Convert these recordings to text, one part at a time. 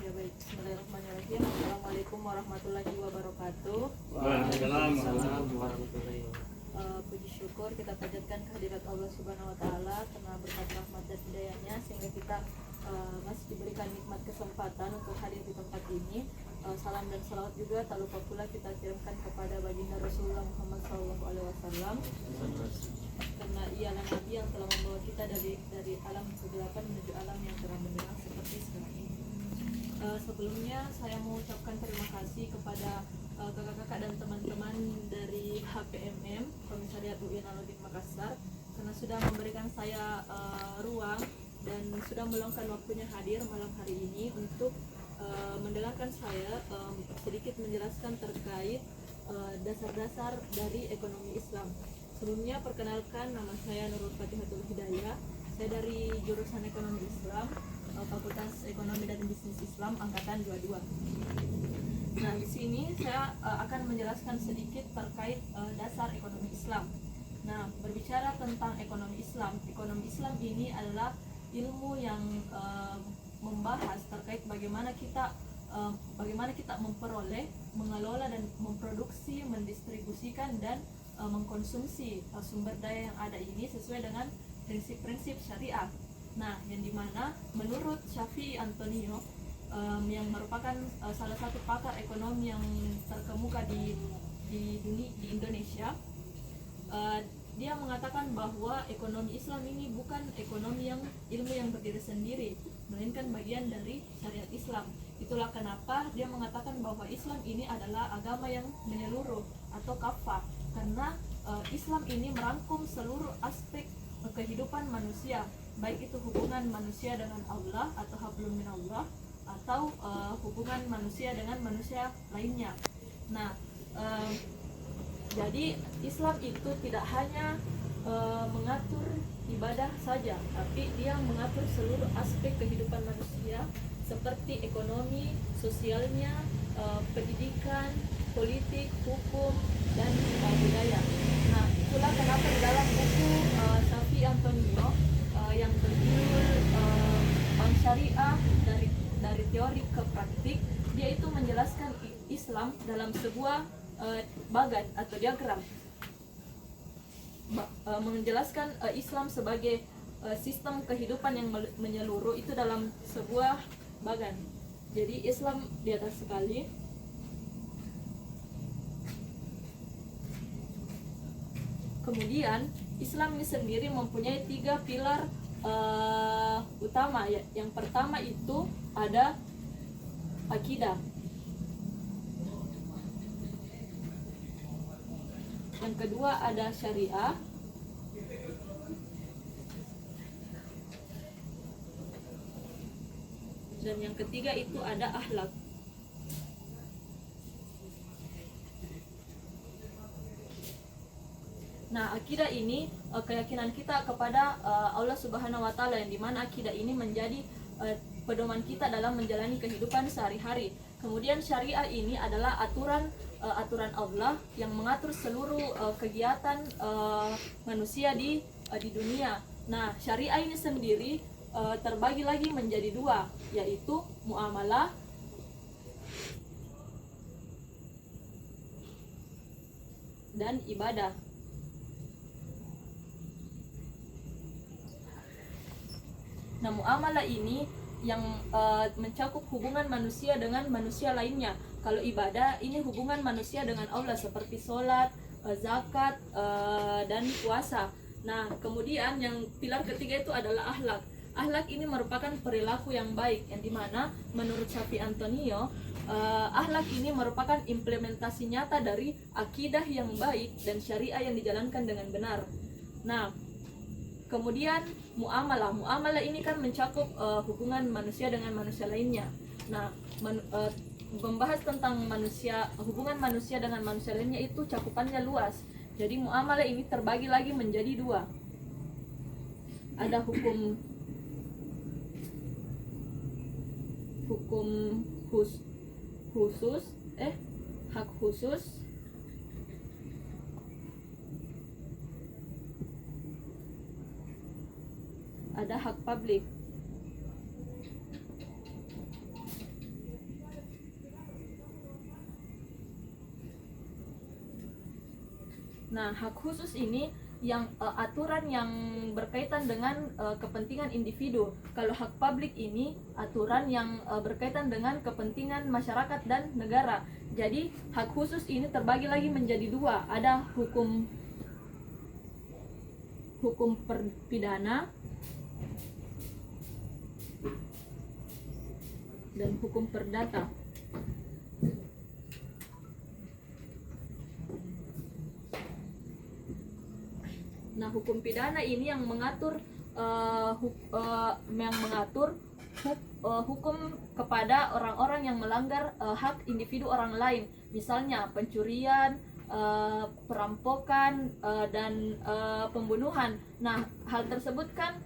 Ya baik, bismillahirrahmanirrahim. Assalamualaikum warahmatullahi wabarakatuh. Waalaikumsalam warahmatullahi wabarakatuh. Puji syukur kita panjatkan kehadirat Allah Subhanahu wa taala karena berkat rahmat dan hidayahnya sehingga kita masih diberikan nikmat kesempatan untuk hadir di tempat ini. Salam dan salawat juga tak lupa pula kita kirimkan kepada baginda Rasulullah Muhammad SAW karena ialah Nabi yang telah membawa kita dari alam kegelapan menuju alam yang terang benderang seperti sekarang ini. Sebelumnya saya mau ucapkan terima kasih kepada kakak-kakak dan teman-teman dari HPMM Komisariat UI Alauddin Makassar karena sudah memberikan saya ruang dan sudah meluangkan waktunya hadir malam hari ini untuk mendengarkan saya sedikit menjelaskan terkait dasar-dasar dari ekonomi Islam. Sebelumnya perkenalkan, nama saya Nurul Fatihatul Hidayah. Saya dari jurusan Ekonomi Islam, Fakultas Ekonomi dan Bisnis Islam angkatan 22. Nah, di sini saya akan menjelaskan sedikit terkait dasar ekonomi Islam. Nah, berbicara tentang ekonomi Islam ini adalah ilmu yang membahas terkait bagaimana kita memperoleh, mengelola dan memproduksi, mendistribusikan dan mengkonsumsi sumber daya yang ada ini sesuai dengan prinsip-prinsip syariah. Nah, yang dimana menurut Syafi'i Antonio yang merupakan salah satu pakar ekonomi yang terkemuka di Indonesia, dia mengatakan bahwa ekonomi Islam ini bukan ekonomi yang ilmu yang berdiri sendiri, melainkan bagian dari syariat Islam. Itulah kenapa dia mengatakan bahwa Islam ini adalah agama yang menyeluruh atau kafah, karena Islam ini merangkum seluruh aspek kehidupan manusia, baik itu hubungan manusia dengan Allah atau hablum minallah atau hubungan manusia dengan manusia lainnya. Nah, jadi Islam itu tidak hanya mengatur ibadah saja, tapi dia mengatur seluruh aspek kehidupan manusia seperti ekonomi, sosialnya, pendidikan, politik, hukum, dan budaya. Nah, itulah kenapa di dalam buku Syafi'i Antonio yang berjudul Bank Syariah dari teori ke praktik, dia itu menjelaskan Islam dalam sebuah bagan atau diagram, menjelaskan Islam sebagai sistem kehidupan yang menyeluruh itu dalam sebuah bagan. Jadi Islam di atas sekali, kemudian Islam ini sendiri mempunyai 3 pilar utama ya. Yang pertama itu ada akidah, yang kedua ada syariah, dan yang ketiga itu ada akhlak. Nah, akidah ini keyakinan kita kepada Allah Subhanahu wa taala, yang dimana akidah ini menjadi pedoman kita dalam menjalani kehidupan sehari-hari. Kemudian syariah ini adalah aturan Allah yang mengatur seluruh kegiatan manusia di dunia. Nah, syariah ini sendiri terbagi lagi menjadi 2, yaitu muamalah dan ibadah. Nah, muamalah ini yang mencakup hubungan manusia dengan manusia lainnya. Kalau ibadah ini hubungan manusia dengan Allah seperti sholat, zakat, dan puasa. Nah, kemudian yang pilar ketiga itu adalah akhlak. Akhlak ini merupakan perilaku yang baik, yang dimana menurut Syafi'i Antonio, akhlak ini merupakan implementasi nyata dari akidah yang baik dan syariah yang dijalankan dengan benar. Nah, kemudian muamalah ini kan mencakup hubungan manusia dengan manusia lainnya. Nah, membahas tentang hubungan manusia dengan manusia lainnya itu cakupannya luas. Jadi muamalah ini terbagi lagi menjadi 2. Ada hukum khusus, hak khusus, ada hak publik. Nah, hak khusus ini yang aturan yang berkaitan dengan kepentingan individu. Kalau hak publik ini aturan yang berkaitan dengan kepentingan masyarakat dan negara. Jadi hak khusus ini terbagi lagi menjadi dua. Ada hukum pidana dan hukum perdata. Nah, hukum pidana ini yang mengatur hukum kepada orang-orang yang melanggar hak individu orang lain, misalnya pencurian, perampokan, dan pembunuhan. Nah, hal tersebut kan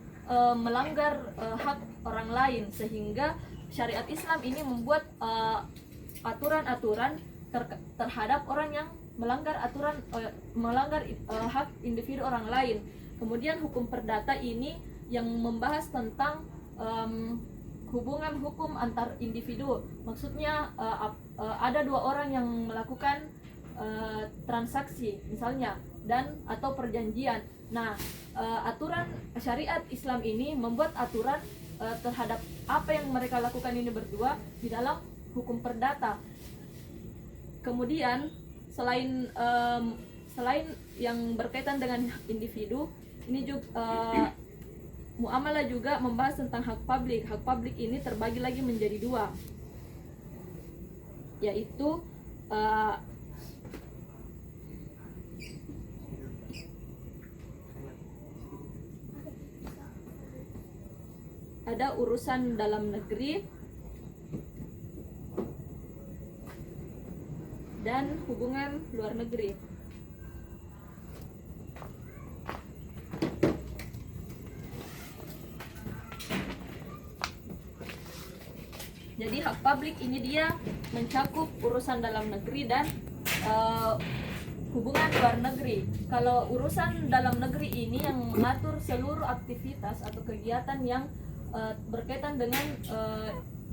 melanggar hak orang lain, sehingga syariat Islam ini membuat aturan-aturan terhadap orang yang melanggar hak individu orang lain. Kemudian hukum perdata ini yang membahas tentang hubungan hukum antar individu. Maksudnya ada dua orang yang melakukan transaksi misalnya dan atau perjanjian. Nah, aturan syariat Islam ini membuat aturan terhadap apa yang mereka lakukan ini berdua di dalam hukum perdata. Kemudian selain yang berkaitan dengan individu, ini juga muamalah juga membahas tentang hak publik. Hak publik ini terbagi lagi menjadi dua, yaitu ada urusan dalam negeri dan hubungan luar negeri. Jadi hak publik ini dia mencakup urusan dalam negeri dan hubungan luar negeri. Kalau urusan dalam negeri ini yang mengatur seluruh aktivitas atau kegiatan yang berkaitan dengan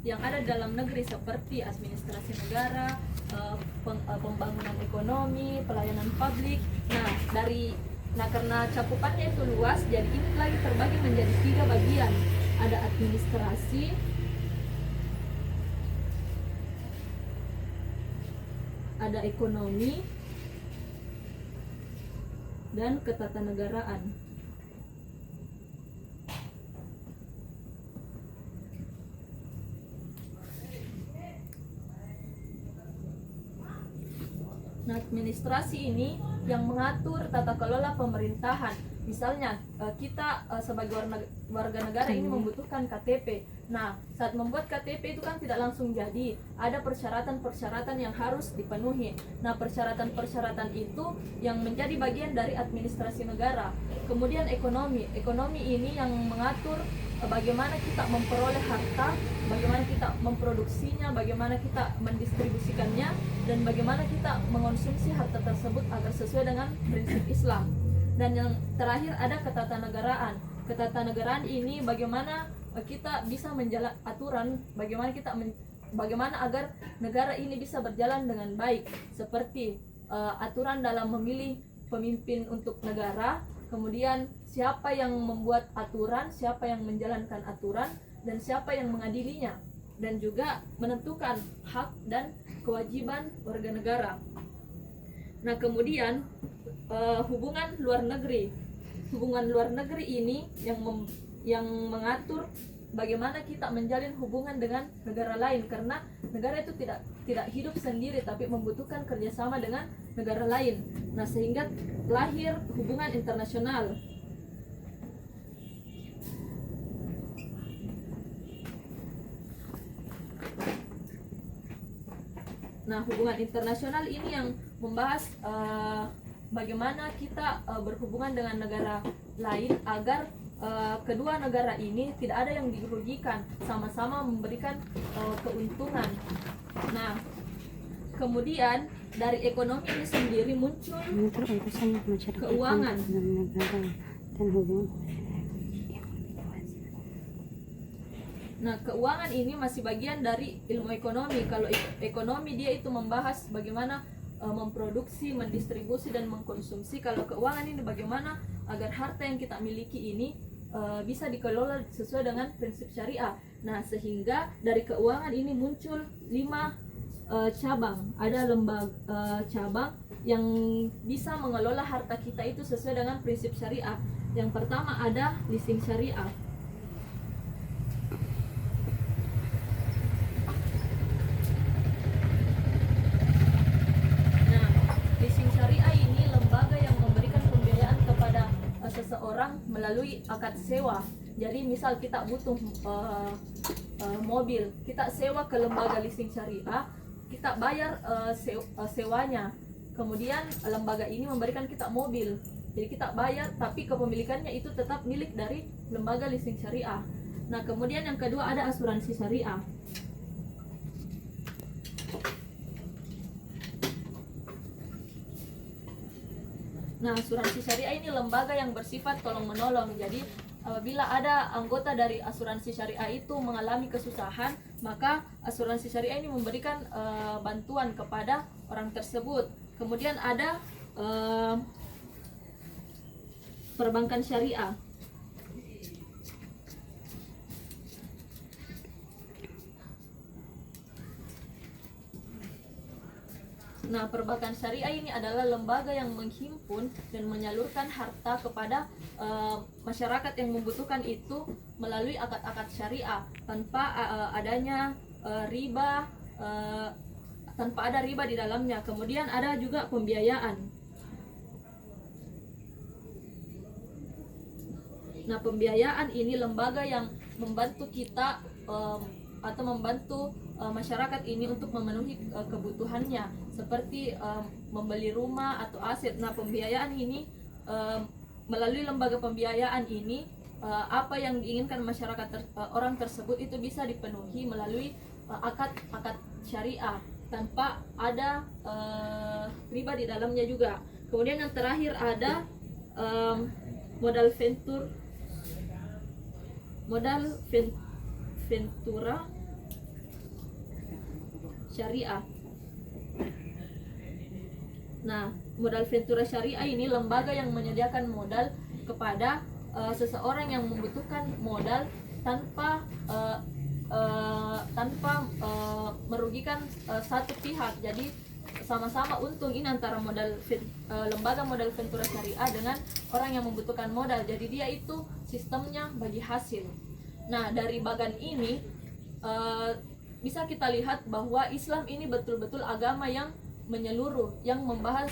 yang ada di dalam negeri, seperti administrasi negara, pembangunan ekonomi, pelayanan publik. Nah, karena cakupannya itu luas, jadi ini lagi terbagi menjadi 3 bagian. Ada administrasi, ada ekonomi, dan ketatanegaraan. Nah, administrasi ini yang mengatur tata kelola pemerintahan. Misalnya kita sebagai warga negara ini membutuhkan KTP. Nah, saat membuat KTP itu kan tidak langsung jadi, ada persyaratan-persyaratan yang harus dipenuhi. Nah, persyaratan-persyaratan itu yang menjadi bagian dari administrasi negara. Kemudian ekonomi ini yang mengatur bagaimana kita memperoleh harta, bagaimana kita memproduksinya, bagaimana kita mendistribusikannya, dan bagaimana kita mengonsumsi harta tersebut agar sesuai dengan prinsip Islam. Dan yang terakhir ada ketatanegaraan. Ketatanegaraan ini bagaimana kita bisa menjalankan aturan, bagaimana agar negara ini bisa berjalan dengan baik, seperti aturan dalam memilih pemimpin untuk negara, kemudian siapa yang membuat aturan, siapa yang menjalankan aturan, dan siapa yang mengadilinya, dan juga menentukan hak dan kewajiban warga negara. Nah, kemudian hubungan luar negeri. Hubungan luar negeri ini yang mengatur bagaimana kita menjalin hubungan dengan negara lain, karena negara itu tidak hidup sendiri tapi membutuhkan kerjasama dengan negara lain. Nah, sehingga lahir hubungan internasional. Nah, hubungan internasional ini yang membahas bagaimana kita berhubungan dengan negara lain agar kedua negara ini tidak ada yang dirugikan, sama-sama memberikan keuntungan. Nah, kemudian dari ekonomi ini sendiri muncul keuangan. Nah, keuangan ini masih bagian dari ilmu ekonomi. Kalau ekonomi dia itu membahas bagaimana memproduksi, mendistribusi dan mengkonsumsi. Kalau keuangan ini bagaimana agar harta yang kita miliki ini bisa dikelola sesuai dengan prinsip syariah. Nah, sehingga dari keuangan ini muncul 5 cabang. Ada lembaga cabang yang bisa mengelola harta kita itu sesuai dengan prinsip syariah. Yang pertama ada leasing syariah. Nah, leasing syariah ini lembaga yang memberikan pembiayaan kepada seseorang melalui akad sewa. Jadi misal kita butuh mobil, kita sewa ke lembaga leasing syariah, kita bayar sewanya. Kemudian lembaga ini memberikan kita mobil. Jadi kita bayar, tapi kepemilikannya itu tetap milik dari lembaga leasing syariah. Nah, kemudian yang kedua ada asuransi syariah. Nah, asuransi syariah ini lembaga yang bersifat tolong menolong. Jadi apabila ada anggota dari asuransi syariah itu mengalami kesusahan, maka asuransi syariah ini memberikan bantuan kepada orang tersebut. Kemudian ada perbankan syariah. Nah, perbankan syariah ini adalah lembaga yang menghimpun dan menyalurkan harta kepada masyarakat yang membutuhkan itu melalui akad-akad syariah tanpa adanya riba, tanpa ada riba di dalamnya. Kemudian ada juga pembiayaan. Nah, pembiayaan ini lembaga yang membantu kita atau membantu masyarakat ini untuk memenuhi kebutuhannya seperti membeli rumah atau aset. Nah, pembiayaan ini melalui lembaga pembiayaan ini apa yang diinginkan masyarakat orang tersebut itu bisa dipenuhi melalui akad syariah tanpa ada riba di dalamnya juga. Kemudian yang terakhir ada modal ventura syariah. Nah, modal ventura syariah ini lembaga yang menyediakan modal kepada seseorang yang membutuhkan modal tanpa merugikan satu pihak. Jadi sama-sama untung ini antara lembaga modal ventura syariah dengan orang yang membutuhkan modal. Jadi dia itu sistemnya bagi hasil. Nah, dari bagan ini bisa kita lihat bahwa Islam ini betul-betul agama yang menyeluruh, yang membahas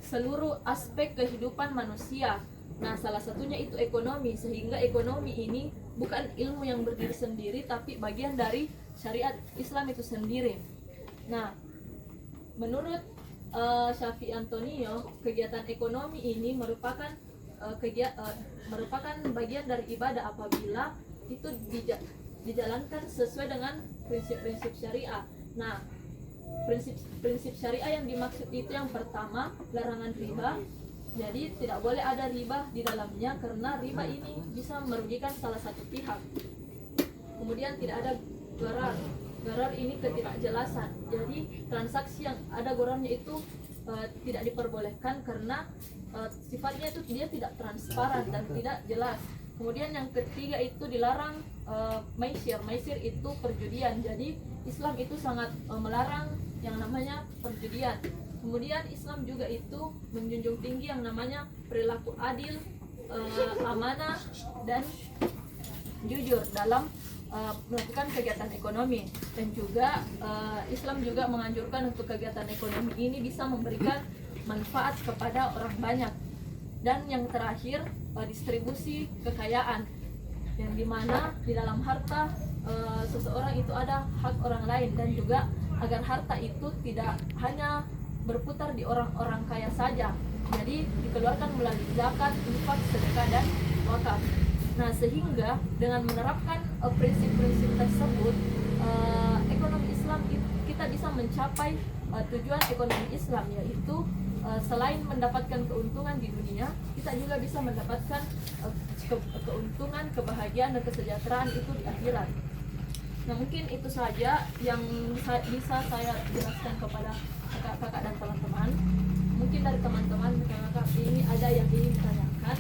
seluruh aspek kehidupan manusia. Nah, salah satunya itu ekonomi, sehingga ekonomi ini bukan ilmu yang berdiri sendiri, tapi bagian dari syariat Islam itu sendiri. Nah, menurut Syafi'i Antonio, kegiatan ekonomi ini merupakan bagian dari ibadah apabila itu dijalankan sesuai dengan prinsip-prinsip syariah. Nah, prinsip syariah yang dimaksud itu yang pertama, larangan riba. Jadi tidak boleh ada riba di dalamnya karena riba ini bisa merugikan salah satu pihak. Kemudian tidak ada gharar. Gharar ini ketidakjelasan. Jadi transaksi yang ada ghararnya itu tidak diperbolehkan karena sifatnya itu dia tidak transparan dan tidak jelas. Kemudian yang ketiga itu dilarang maisir. Maisir itu perjudian. Jadi Islam itu sangat melarang yang namanya perjudian. Kemudian Islam juga itu menjunjung tinggi yang namanya perilaku adil, amanah dan jujur dalam melakukan kegiatan ekonomi. Dan juga Islam juga menganjurkan untuk kegiatan ekonomi ini bisa memberikan manfaat kepada orang banyak. Dan yang terakhir, distribusi kekayaan, yang dimana di dalam harta seseorang itu ada hak orang lain, dan juga agar harta itu tidak hanya berputar di orang-orang kaya saja, jadi dikeluarkan melalui zakat, infak, sedekah dan wakaf. Nah, sehingga dengan menerapkan prinsip-prinsip tersebut, ekonomi Islam kita bisa mencapai tujuan ekonomi Islam, yaitu selain mendapatkan keuntungan di dunia, kita juga bisa mendapatkan keuntungan, kebahagiaan dan kesejahteraan itu di akhirat. Nah mungkin itu saja yang bisa saya jelaskan kepada kakak-kakak dan teman-teman. Mungkin dari teman-teman kakak ini ada yang ingin ditanyakan,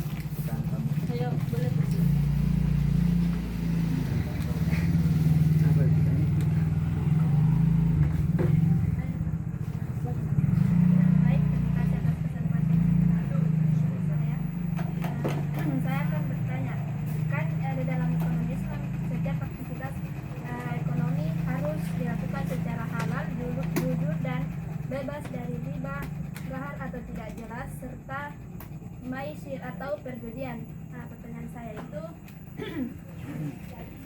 saya boleh persilakan. Baik, terima kasih atas kesempatan saya. Saya akan bertanya, kan di dalam ekonomi Islam setiap aktivitas ekonomi harus dilakukan secara halal, jujur dan bebas dari riba, gahar atau tidak jelas, serta maisir atau perjudian. Nah, pertanyaan saya itu,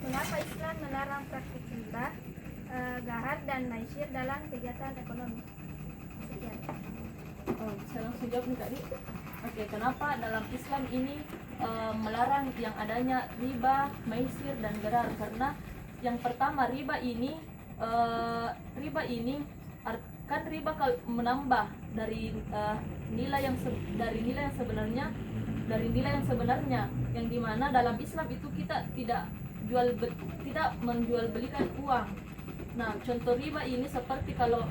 mengapa Islam melarang praktik riba, gahar dan maisir dalam kegiatan ekonomi? Sekian. Oh, saya langsung jawab nih tadi. Oke, kenapa dalam Islam ini melarang yang adanya riba, maisir dan gerar? Karena yang pertama riba ini kan riba kalau menambah dari nilai yang sebenarnya, yang dimana dalam Islam itu kita tidak menjual belikan uang. Nah, contoh riba ini seperti kalau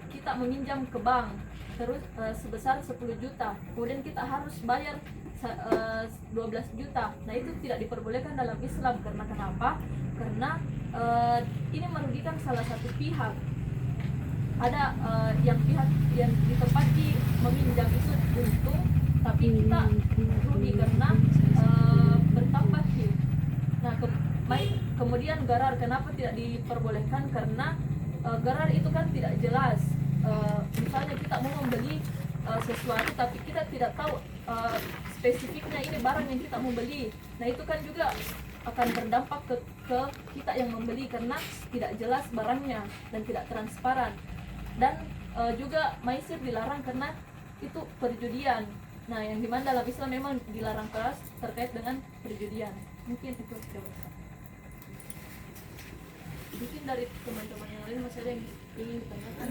kita meminjam ke bank terus sebesar 10 juta, kemudian kita harus bayar 12 juta. Nah, itu tidak diperbolehkan dalam Islam. Karena kenapa? Karena ini merugikan salah satu pihak. Ada yang pihak yang ditempati meminjam itu untung, tapi kita rugi karena bertambah fee. Nah, kemudian garar, kenapa tidak diperbolehkan? Karena garar itu kan tidak jelas. Misalnya kita mau membeli sesuatu tapi kita tidak tahu spesifiknya ini barang yang kita mau beli. Nah, itu kan juga akan berdampak ke kita yang membeli karena tidak jelas barangnya dan tidak transparan. Dan juga maisir dilarang karena itu perjudian. Nah, yang dimana dalam Islam memang dilarang keras terkait dengan perjudian. Mungkin itu jawaban. Mungkin dari teman-teman yang lain masih ada yang ingin ditanyakan?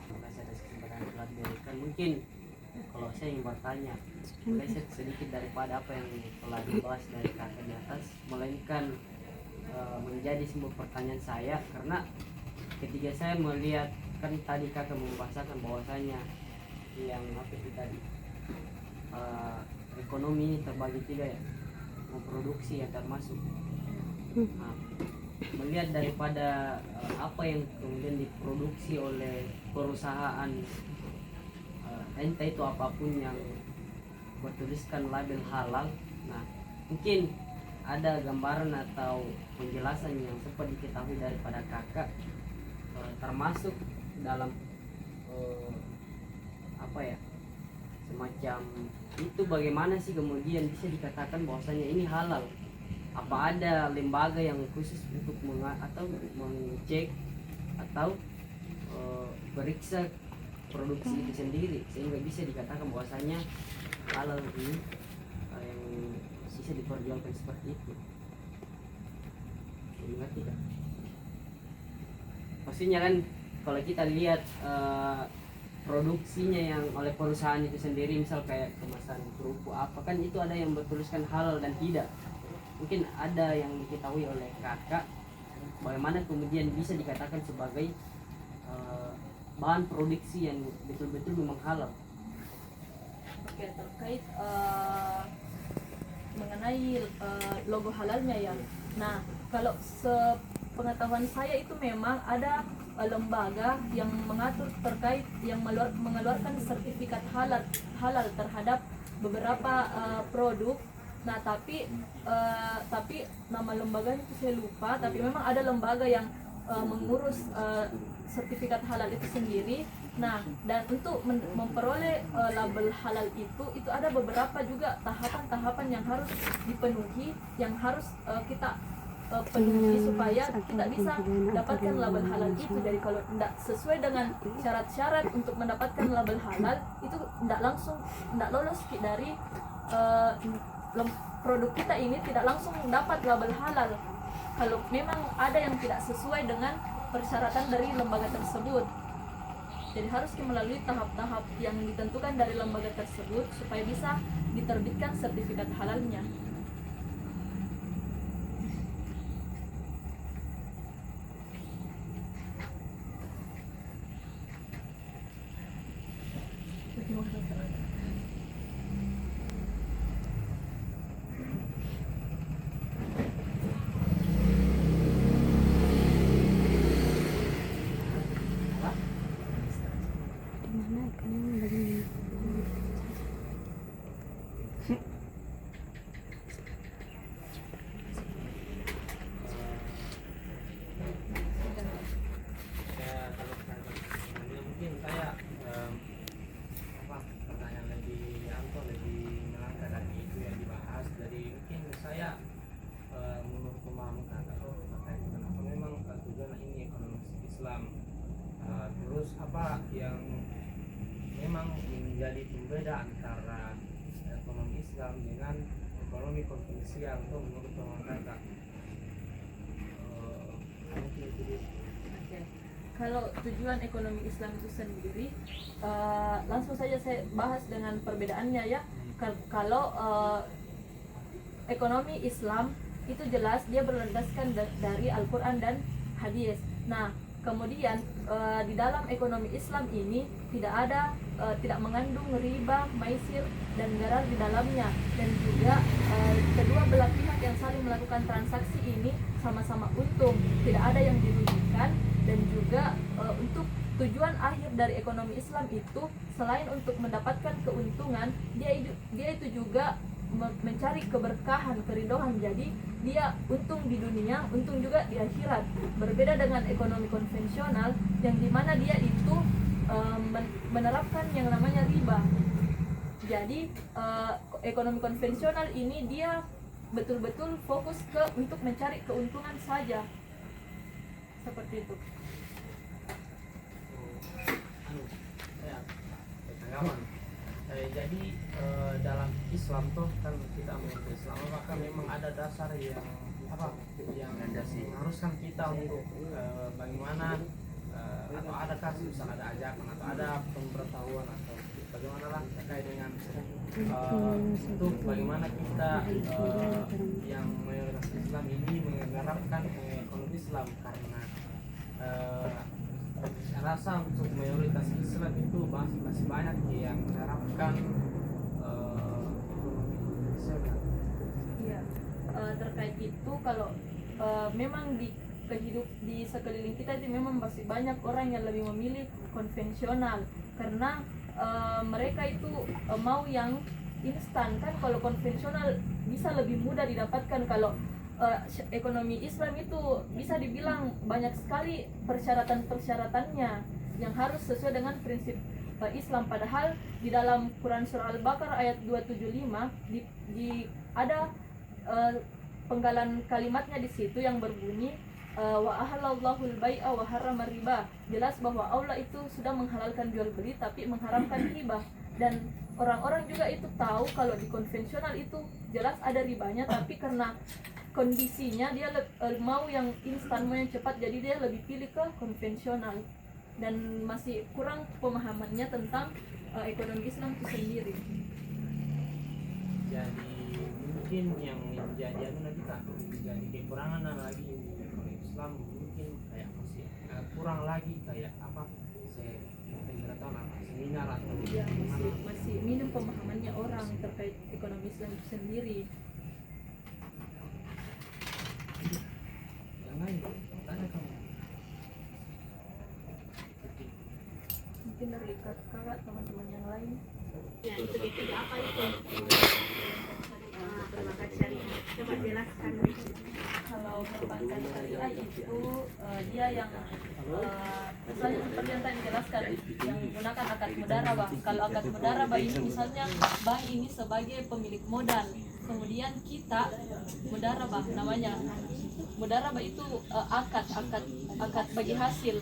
Terima kasih atas kesempatan yang telah diberikan. Mungkin kalau saya ingin bertanya, meleset sedikit daripada apa yang telah dibahas dari kakak di atas, melainkan menjadi sebuah pertanyaan saya, karena ketika saya melihat, kan tadi kakak membahasakan bahwasanya yang apa itu tadi, ekonomi ini terbagi tiga ya, memproduksi yang termasuk. Nah, melihat daripada apa yang kemudian diproduksi oleh perusahaan, entah itu apapun yang bertuliskan label halal. Nah, mungkin ada gambaran atau penjelasan yang sempat diketahui daripada kakak, termasuk dalam apa ya, semacam itu, bagaimana sih kemudian bisa dikatakan bahwasanya ini halal? Apa ada lembaga yang khusus untuk mengecek atau periksa produksi itu sendiri sehingga bisa dikatakan bahwasanya halal ini yang bisa diperjualkan seperti itu? Mengerti kan? Maksudnya kan kalau kita lihat produksinya yang oleh perusahaan itu sendiri, misal kayak kemasan kerupuk apa, kan itu ada yang bertuliskan halal dan tidak. Mungkin ada yang diketahui oleh kakak bagaimana kemudian bisa dikatakan sebagai bahan produksi yang betul-betul memang halal. Oke, terkait mengenai logo halalnya ya. Nah, kalau sepengetahuan saya itu memang ada lembaga yang mengatur terkait yang mengeluarkan sertifikat halal terhadap beberapa produk. Nah, tapi nama lembaganya itu saya lupa, tapi memang ada lembaga yang mengurus sertifikat halal itu sendiri. Nah, dan untuk memperoleh label halal itu ada beberapa juga tahapan-tahapan yang harus dipenuhi, yang harus kita penuhi supaya kita bisa dapatkan label halal itu. Jadi kalau tidak sesuai dengan syarat-syarat untuk mendapatkan label halal itu tidak lolos dari produk kita ini, tidak langsung dapat label halal kalau memang ada yang tidak sesuai dengan persyaratan dari lembaga tersebut. Jadi harus melalui tahap-tahap yang ditentukan dari lembaga tersebut supaya bisa diterbitkan sertifikat halalnya. Mana kan lagi Ya, kalau sebenarnya mungkin saya pertanyaan lebih lebih melangkah dari itu yang dibahas. Jadi mungkin saya menurut memahami terkait dengan apa memang tujuan ini ekonomi Islam. Terus apa yang memang menjadi pembeda antara ekonomi Islam dengan ekonomi konvensional itu menurut kakak? Mungkin itu dia. Oke. Kalau tujuan ekonomi Islam itu sendiri, langsung saja saya bahas dengan perbedaannya ya. Kalau ekonomi Islam itu jelas dia berlandaskan dari Al-Quran dan hadis. Nah, kemudian di dalam ekonomi Islam ini tidak mengandung riba, maisir dan gharar di dalamnya, dan juga kedua belah pihak yang saling melakukan transaksi ini sama-sama untung, tidak ada yang dirugikan. Dan juga untuk tujuan akhir dari ekonomi Islam itu selain untuk mendapatkan keuntungan, dia itu juga mencari keberkahan, keridhaan. Jadi dia untung di dunia, untung juga di akhirat. Berbeda dengan ekonomi konvensional yang dimana dia itu menerapkan yang namanya riba. Jadi ekonomi konvensional ini dia betul-betul fokus untuk mencari keuntungan saja, seperti itu. Tanggapan. Jadi dalam Islam tuh kan kita mengenal Islam, maka memang ada dasar yang mengharuskan kita untuk bagaimana atau adakah misalnya ada ajakan atau ada pemberitahuan atau bagaimana lah terkait dengan untuk bagaimana kita yang mayoritas Islam ini menerapkan ekonomi Islam, karena saya rasa untuk mayoritas Islam itu masih banyak yang menerapkan ekonomi konvensional. Iya, terkait itu kalau memang di sekeliling kita itu memang masih banyak orang yang lebih memilih konvensional karena mereka itu mau yang instan. Kan kalau konvensional bisa lebih mudah didapatkan, kalau ekonomi Islam itu bisa dibilang banyak sekali persyaratan-persyaratannya yang harus sesuai dengan prinsip Islam. Padahal di dalam Quran surah Al-Baqarah ayat 275 ada penggalan kalimatnya di situ yang berbunyi wa ahallallahu al-bai'a wa harrama riba. Jelas bahwa Allah itu sudah menghalalkan jual beli tapi mengharamkan riba. Dan orang-orang juga itu tahu kalau di konvensional itu jelas ada ribanya, tapi karena kondisinya dia mau yang instan, mau yang cepat, jadi dia lebih pilih ke konvensional dan masih kurang pemahamannya tentang ekonomi Islam itu sendiri. Jadi mungkin yang menjadi nanti kak menjadi kekurangan lagi ekonomi Islam, mungkin kayak masih kurang lagi kayak apa pemberitahuan apa seminar atau Ya, masih minim pemahamannya orang terkait ekonomi Islam itu sendiri. yang lain tanya kamu. Mungkin dari kakak teman-teman yang lain. Ya, itu apa itu? Perbankan syariah. Coba jelaskan. Kalau perbankan syariah itu dia yang misalnya seperti yang tadi dijelaskan, yang menggunakan akad mudarabah. Kalau akad mudarabah ini misalnya bank ini sebagai pemilik modal, kemudian kita mudarabah namanya. Mudarabah itu akad bagi hasil.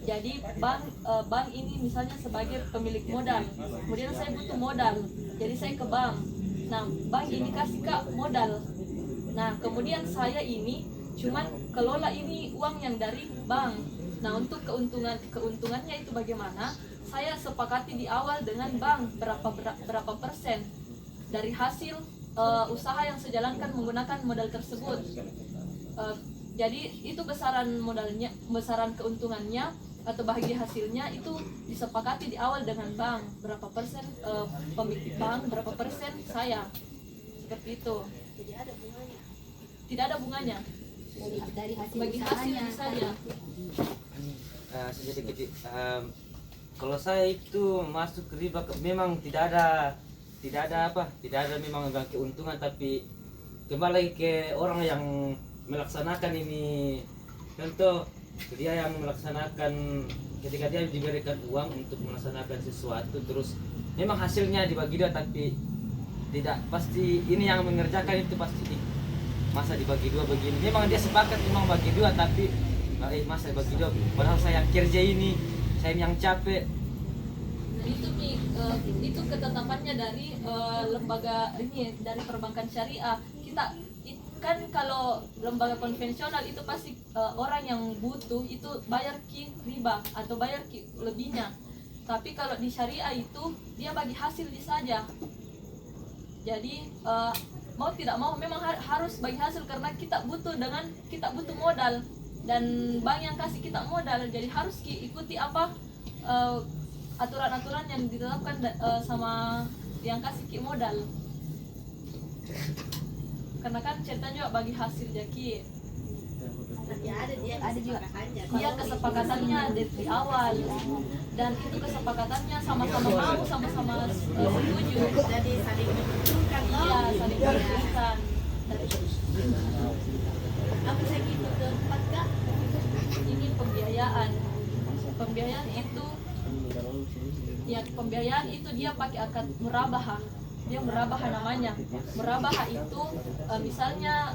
Jadi bank ini misalnya sebagai pemilik modal, kemudian saya butuh modal, jadi saya ke bank. Nah, bank ini kasih Kak modal. Nah, kemudian saya ini cuman kelola ini uang yang dari bank. Nah, untuk keuntungannya itu bagaimana? Saya sepakati di awal dengan bank berapa persen dari hasil usaha yang saya jalankan menggunakan modal tersebut. Jadi itu besaran modalnya, besaran keuntungannya atau bahagia hasilnya itu disepakati di awal dengan bank, berapa persen pemilik bank, berapa persen saya, seperti itu. Jadi ada bunganya Tidak ada bunganya, dari hasil bagi usahanya. hasil saja. Sedikit kalau saya itu masuk ke riba memang tidak ada memang keuntungan, tapi kembali ke orang yang melaksanakan ini. Contoh dia yang melaksanakan, ketika dia diberikan uang untuk melaksanakan sesuatu, terus memang hasilnya dibagi dua, tapi tidak pasti ini yang mengerjakan itu pasti masa dibagi dua begini. Memang dia sepakat memang bagi dua, tapi masa dibagi dua, padahal saya yang kerja ini, saya yang capek. Nah, itu ketetapannya dari lembaga ini, dari perbankan syariah. Kita kan kalau lembaga konvensional itu pasti orang yang butuh itu bayar ki riba atau bayar ki lebihnya. Tapi kalau di syariah itu dia bagi hasil di saja. Jadi mau tidak mau memang harus bagi hasil, karena kita butuh modal dan bank yang kasih kita modal. Jadi harus ikuti apa aturan-aturan yang ditetapkan sama yang kasih ki modal. Karena kan ceritanya juga bagi hasil jaki. Tapi ada juga Iya, kesepakatannya di awal, dan itu kesepakatannya sama-sama mau, sama-sama setuju. jadi saling menguntungkan. Iya, saling menguntungkan. Apa saya gitu keempat kak? Ini pembiayaan. Pembiayaan itu dia pakai akad murabahah. Dia murabahah namanya. Murabahah itu misalnya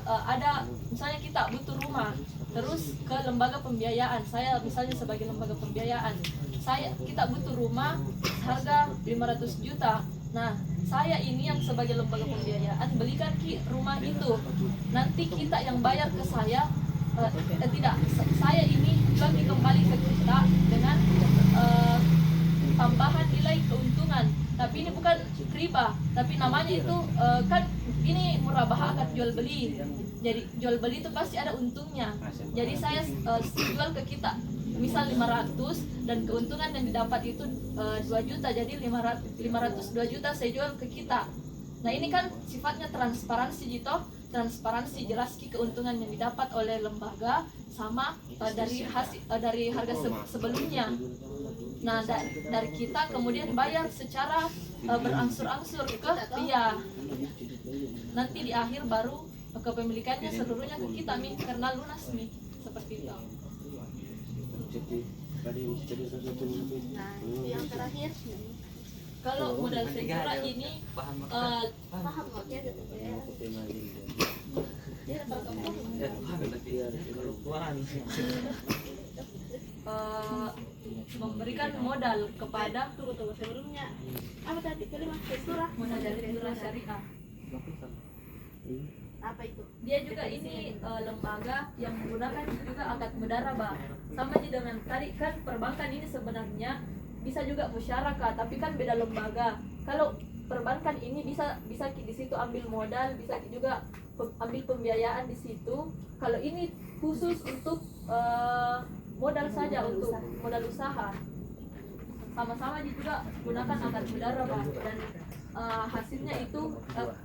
misalnya kita butuh rumah, terus ke lembaga pembiayaan. Saya misalnya sebagai lembaga pembiayaan, kita butuh rumah harga 500 juta. Nah, saya ini yang sebagai lembaga pembiayaan belikan rumah itu. Nanti kita yang bayar ke saya, tidak, saya ini jual kembali ke kita dengan tambahan nilai keuntungan. Tapi ini bukan riba, tapi namanya itu kan ini murabahah akad jual beli. Jadi jual beli itu pasti ada untungnya. Jadi saya jual ke kita misal 500 dan keuntungan yang didapat itu 2 juta, jadi 502 juta saya jual ke kita. Nah, ini kan sifatnya transparansi gitu, transparansi jelas keuntungan yang didapat oleh lembaga sama dari harga sebelumnya. Nah, dari kita kemudian bayar secara berangsur-angsur ke dia. Nanti di akhir baru kepemilikannya seluruhnya ke kita karena lunas seperti itu. Nah, itu yang terakhir. Kalau modal ventura ini Paham kok ya gitu ya. Dia memberikan modal kepada tunggu sebelumnya apa tadi kalimat ventura? modal dari ventura syariah. Apa itu? Dia juga ini lembaga yang menggunakan juga akad mudarabah. Sama aja dengan tadi kan perbankan ini sebenarnya bisa juga musyarakah, tapi kan beda lembaga. Kalau perbankan ini bisa di situ ambil modal, bisa juga ambil pembiayaan di situ. Kalau ini khusus untuk modal saja, untuk modal usaha. Sama-sama juga gunakan akad mudarabah dan hasilnya itu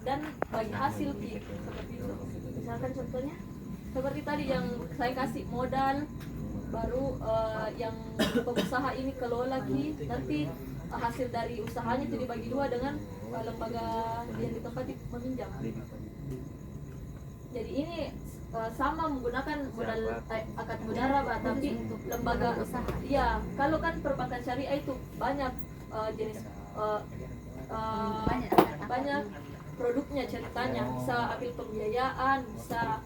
dan bagi hasil seperti itu. Misalkan contohnya Seperti tadi yang saya kasih modal, baru yang pengusaha ini kelola nanti hasil dari usahanya itu dibagi dua dengan lembaga yang ditempati meminjam. Jadi ini sama menggunakan modal akad mudarabah, tapi lembaga usaha. Iya, kalau kan perbankan syariah itu banyak jenis banyak produknya, ceritanya bisa ambil pembiayaan, bisa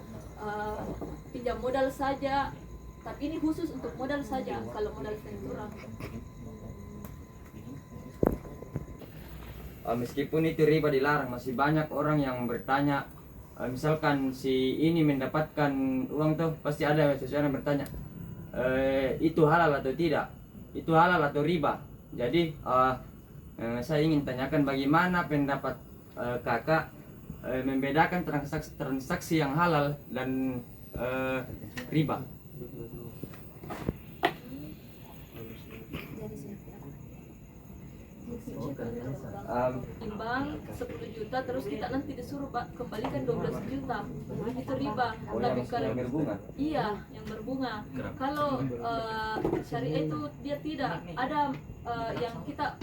pinjam modal saja, tapi ini khusus untuk modal saja kalau modal ventura. Meskipun itu riba dilarang, masih banyak orang yang bertanya, misalkan si ini mendapatkan uang tuh, pasti ada seseorang yang bertanya, itu halal atau tidak, itu halal atau riba. Jadi saya ingin tanyakan bagaimana pendapat kakak membedakan transaksi yang halal dan riba. Di bank 10 juta terus kita nanti disuruh kembalikan 12 juta, itu riba. Tapi kalau yang berbunga. iya yang berbunga, kalau syariah itu dia tidak ada yang kita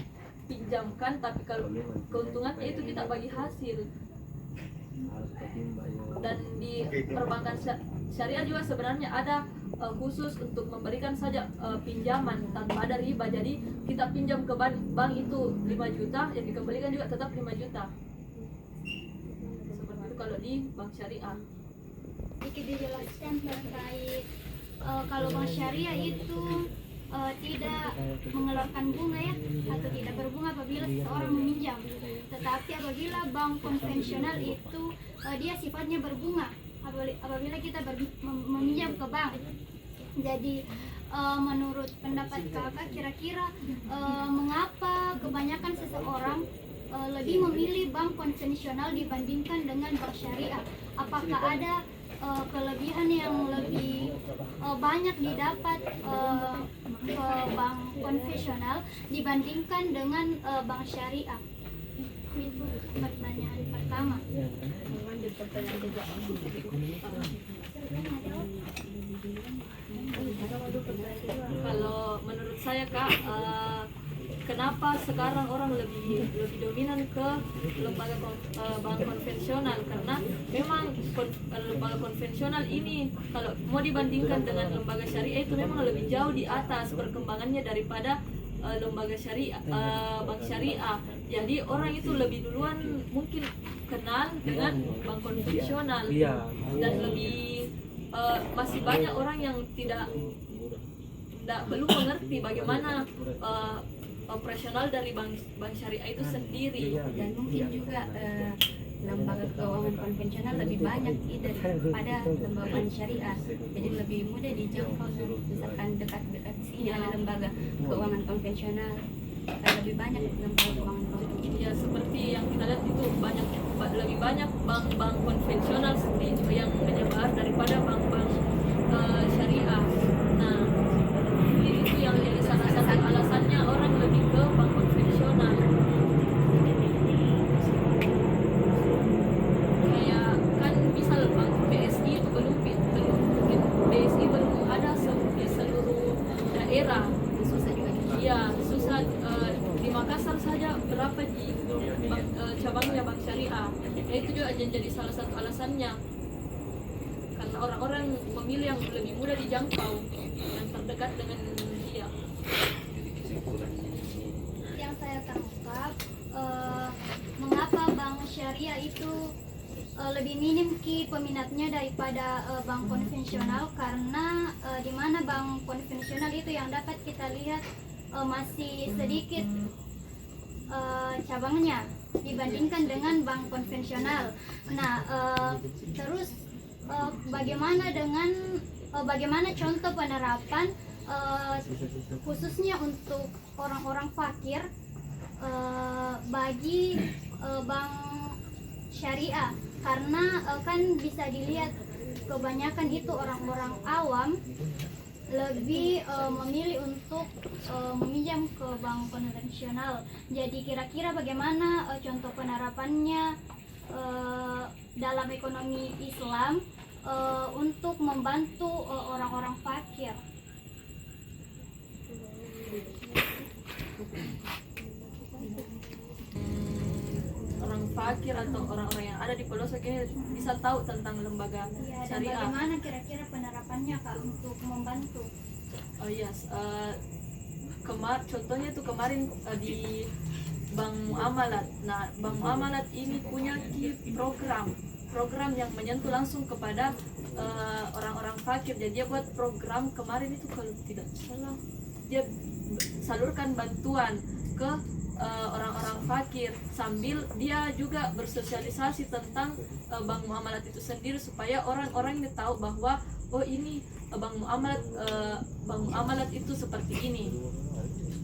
pinjamkan, tapi kalau keuntungannya itu kita bagi hasil. Dan di perbankan syariah juga sebenarnya ada khusus untuk memberikan saja pinjaman tanpa ada riba. Jadi kita pinjam ke bank itu 5 juta, yang dikembalikan juga tetap 5 juta. Seperti itu kalau di bank syariah. Sedikit dijelaskan terkait kalau bank syariah itu tidak mengeluarkan bunga ya, atau tidak berbunga apabila seseorang meminjam. Tetapi apabila bank konvensional itu dia sifatnya berbunga apabila kita meminjam ke bank. Jadi menurut pendapat kakak, kira-kira mengapa kebanyakan seseorang lebih memilih bank konvensional dibandingkan dengan bank syariah? Apakah ada kelebihan yang lebih banyak didapat ke bank konvensional dibandingkan dengan bank syariah? Itu pertanyaan pertama. Kalau menurut saya Kak, kenapa sekarang orang lebih dominan ke lembaga bank konvensional? Karena memang lembaga konvensional ini kalau mau dibandingkan dengan lembaga syariah itu memang lebih jauh di atas perkembangannya daripada lembaga syariah, bank syariah. Jadi orang itu lebih duluan mungkin kenal dengan bank konvensional dan lebih masih banyak orang yang belum mengerti bagaimana operasional dari bank syariah itu sendiri. Dan mungkin juga lembaga keuangan konvensional lebih banyak daripada lembaga bank syariah, jadi lebih mudah dijangkau. Misalkan dekat-dekat sini ada lembaga keuangan konvensional, lebih banyak lembaga keuangan konvensional. Ya seperti yang kita lihat itu lebih banyak bank-bank konvensional yang menyebar daripada bank-bank syariah. Nah, itu yang jadi salah satu alasannya orang lebih ke bank konvensional. Kayak kan misal bank BSI itu belum mungkin BSI belum ada di seluruh daerah. Susah juga. Iya, susah. Di Makassar saja berapa cabangnya bank syariah. Ya, itu juga jadi salah satu alasannya. Karena orang-orang memilih yang lebih mudah dijangkau, yang terdekat dengan dia. Yang saya tangkap, mengapa bank syariah itu lebih minim peminatnya daripada bank konvensional, karena di mana bank konvensional itu yang dapat kita lihat masih sedikit cabangnya dibandingkan dengan bank konvensional. Nah, terus bagaimana contoh penerapan khususnya untuk orang-orang fakir bagi bank syariah, karena kan bisa dilihat kebanyakan itu orang-orang awam lebih memilih untuk meminjam ke bank konvensional. Jadi kira-kira bagaimana contoh penerapannya dalam ekonomi Islam untuk membantu orang-orang fakir? Orang fakir atau orang-orang yang ada di pelosok ini bisa tahu tentang lembaga Ya, dan syariah. bagaimana kira-kira penerapannya Kak untuk membantu? Oh yes, contohnya itu kemarin di Bank Muamalat. Nah, Bank Muamalat ini punya program yang menyentuh langsung kepada orang-orang fakir. Jadi dia buat program kemarin itu kalau tidak salah dia salurkan bantuan ke orang-orang fakir, sambil dia juga bersosialisasi tentang bank muamalat itu sendiri supaya orang-orang ini tahu bahwa oh ini bank muamalat itu seperti ini,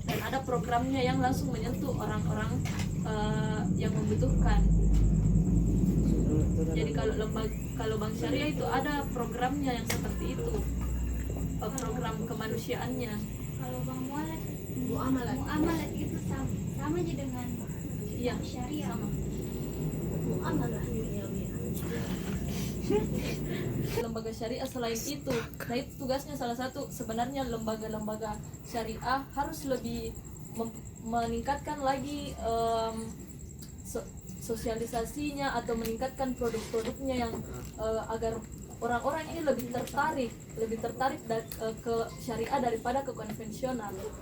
dan ada programnya yang langsung menyentuh orang-orang yang membutuhkan. Jadi kalau bank syariah itu ada programnya yang seperti itu, program kemanusiaannya. Kalau bank muamalat itu sama aja dengan Iya, syariah. sama. Muamalah. Lembaga syariah selain itu, nah itu tugasnya salah satu sebenarnya lembaga-lembaga syariah harus lebih meningkatkan lagi sosialisasinya atau meningkatkan produk-produknya yang agar orang-orang ini lebih tertarik ke syariah daripada ke konvensional. Gitu.